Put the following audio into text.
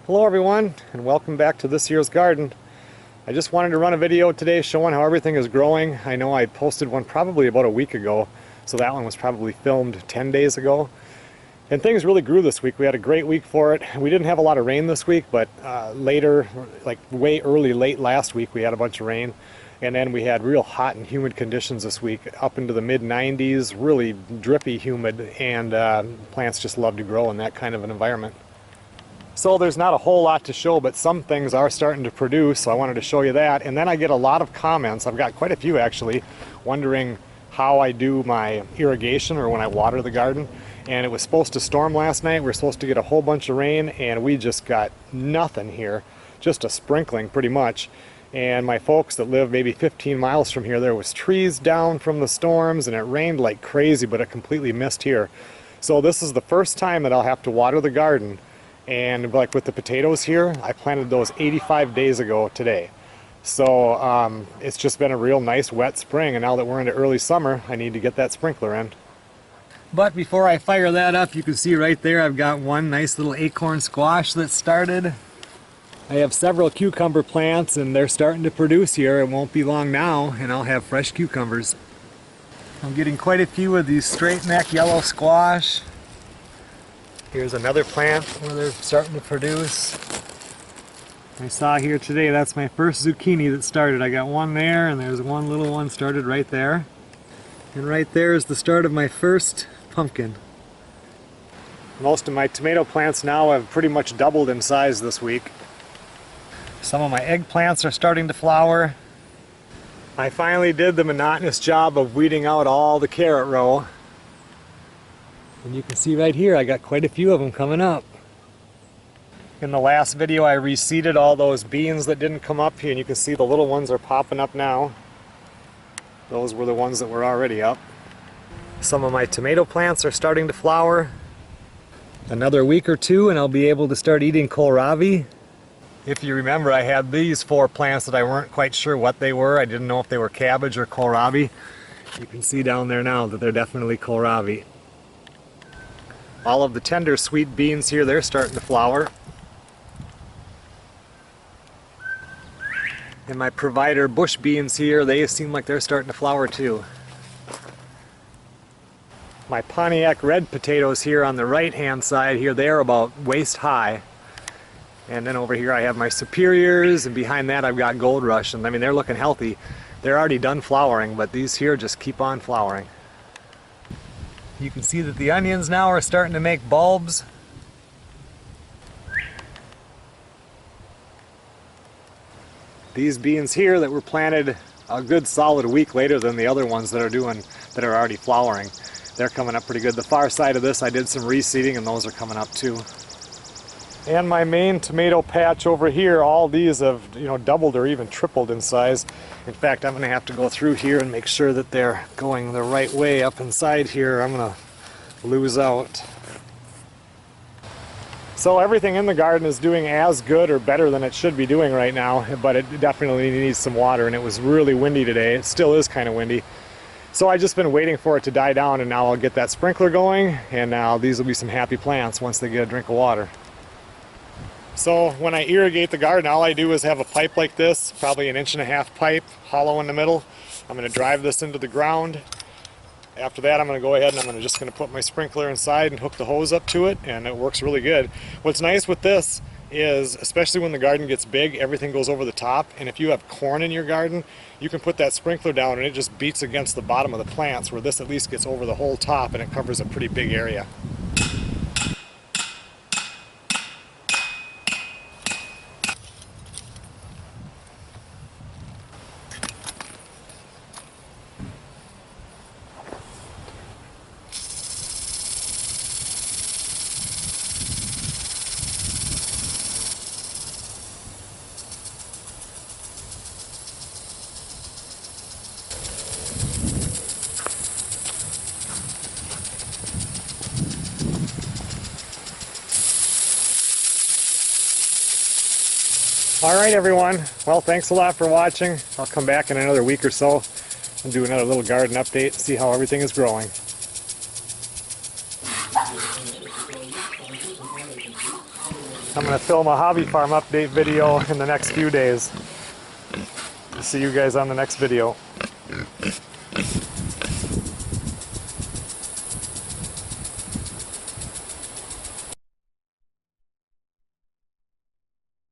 Hello everyone, and welcome back to this year's garden. I just wanted to run a video today showing how everything is growing. I know I posted one probably about a week ago, so that one was probably filmed 10 days ago. And things really grew this week. We had a great week for it. We didn't have a lot of rain this week, but later, like late last week, we had a bunch of rain. And then we had real hot and humid conditions this week, up into the mid-90s, really drippy humid, and plants just love to grow in that kind of an environment. So there's not a whole lot to show, but some things are starting to produce, so I wanted to show you that. And then I get a lot of comments, I've got quite a few actually, wondering how I do my irrigation or when I water the garden. And it was supposed to storm last night. We were supposed to get a whole bunch of rain, and we just got nothing here, just a sprinkling pretty much. And my folks that live maybe 15 miles from here, there was trees down from the storms, and it rained like crazy, but it completely missed here. So this is the first time that I'll have to water the garden. And like with the potatoes here, I planted those 85 days ago today. So it's just been a real nice wet spring, and now that we're into early summer, I need to get that sprinkler in. But before I fire that up, you can see right there I've got one nice little acorn squash that started. I have several cucumber plants, and they're starting to produce here. It won't be long now, and I'll have fresh cucumbers. I'm getting quite a few of these straight neck yellow squash. Here's another plant where they're starting to produce. I saw here today, that's my first zucchini that started. I got one there, and there's one little one started right there. And right there is the start of my first pumpkin. Most of my tomato plants now have pretty much doubled in size this week. Some of my eggplants are starting to flower. I finally did the monotonous job of weeding out all the carrot row. And you can see right here I got quite a few of them coming up. In the last video I reseeded all those beans that didn't come up here, and you can see the little ones are popping up now. Those were the ones that were already up. Some of my tomato plants are starting to flower. Another week or two and I'll be able to start eating kohlrabi. If you remember, I had these 4 plants that I weren't quite sure what they were. I didn't know if they were cabbage or kohlrabi. You can see down there now that they're definitely kohlrabi. All of the tender sweet beans here, they're starting to flower. And my provider bush beans here, they seem like they're starting to flower too. My Pontiac red potatoes here on the right hand side here, they're about waist high. And then over here I have my superiors, and behind that I've got gold rush, and I mean they're looking healthy. They're already done flowering, but these here just keep on flowering. You can see that the onions now are starting to make bulbs. These beans here that were planted a good solid week later than the other ones that are already flowering, they're coming up pretty good. The far side of this I did some reseeding, and those are coming up too. And my main tomato patch over here, all these have doubled or even tripled in size. In fact, I'm going to have to go through here and make sure that they're going the right way up inside here. I'm going to lose out. So everything in the garden is doing as good or better than it should be doing right now, but it definitely needs some water, and it was really windy today. It still is kind of windy. So I've just been waiting for it to die down, and now I'll get that sprinkler going, and now these will be some happy plants once they get a drink of water. So when I irrigate the garden, all I do is have a pipe like this, probably an 1.5 inch pipe, hollow in the middle. I'm going to drive this into the ground. After that, I'm going to go ahead and I'm just going to put my sprinkler inside and hook the hose up to it, and it works really good. What's nice with this is, especially when the garden gets big, everything goes over the top, and if you have corn in your garden, you can put that sprinkler down and it just beats against the bottom of the plants, where this at least gets over the whole top and it covers a pretty big area. Alright everyone, well thanks a lot for watching. I'll come back in another week or so and do another little garden update, see how everything is growing. I'm going to film a hobby farm update video in the next few days. See you guys on the next video.